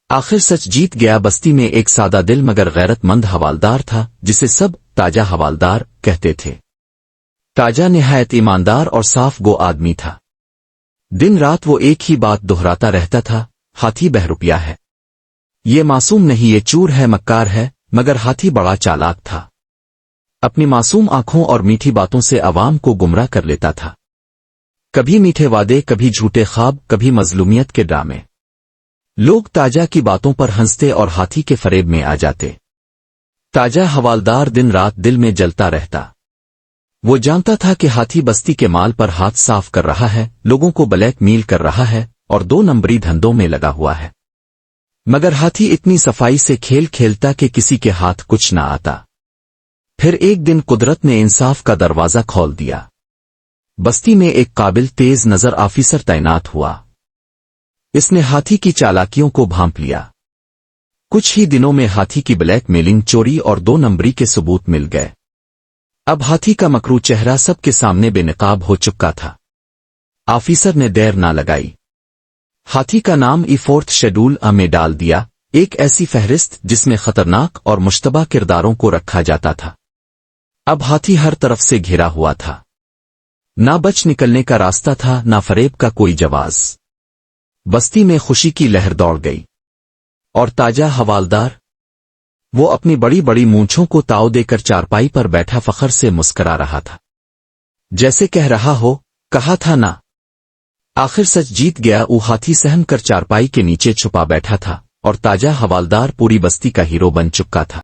آخر سچ جیت گیا۔ بستی میں ایک سادہ دل مگر غیرت مند حوالدار تھا جسے سب تاجا حوالدار کہتے تھے۔ تاجا نہایت ایماندار اور صاف گو آدمی تھا۔ دن رات وہ ایک ہی بات دہراتا رہتا تھا، ہاتھی بہروپیہ ہے۔ یہ معصوم نہیں، یہ چور ہے، مکار ہے۔ مگر ہاتھی بڑا چالاک تھا، اپنی معصوم آنکھوں اور میٹھی باتوں سے عوام کو گمراہ کر لیتا تھا۔ کبھی میٹھے وعدے، کبھی جھوٹے خواب، کبھی مظلومیت کے ڈرامے۔ لوگ تاجا کی باتوں پر ہنستے اور ہاتھی کے فریب میں آ جاتے۔ تاجا حوالدار دن رات دل میں جلتا رہتا۔ وہ جانتا تھا کہ ہاتھی بستی کے مال پر ہاتھ صاف کر رہا ہے، لوگوں کو بلیک میل کر رہا ہے اور 2 نمبری دھندوں میں لگا ہوا ہے۔ مگر ہاتھی اتنی صفائی سے کھیل کھیلتا کہ کسی کے ہاتھ کچھ نہ آتا۔ پھر ایک دن قدرت نے انصاف کا دروازہ کھول دیا۔ بستی میں ایک قابل تیز نظر آفیسر تعینات ہوا۔ اس نے ہاتھی کی چالاکیوں کو بھانپ لیا۔ کچھ ہی دنوں میں ہاتھی کی بلیک میلنگ، چوری اور 2 نمبری کے ثبوت مل گئے۔ اب ہاتھی کا مکروہ چہرہ سب کے سامنے بے نقاب ہو چکا تھا۔ آفیسر نے دیر نہ لگائی، ہاتھی کا نام فورتھ شیڈول میں ڈال دیا، ایک ایسی فہرست جس میں خطرناک اور مشتبہ کرداروں کو رکھا جاتا تھا۔ اب ہاتھی ہر طرف سے گھرا ہوا تھا، نہ بچ نکلنے کا راستہ تھا، نہ فریب کا کوئی جواز۔ بستی میں خوشی کی لہر دوڑ گئی، اور تاجا حوالدار، وہ اپنی بڑی بڑی مونچھوں کو تاؤ دے کر چارپائی پر بیٹھا فخر سے مسکرا رہا تھا، جیسے کہہ رہا ہو، کہا تھا نا۔ آخر سچ جیت گیا۔ وہ ہاتھی سہم کر چارپائی کے نیچے چھپا بیٹھا تھا، اور تاجا حوالدار پوری بستی کا ہیرو بن چکا تھا۔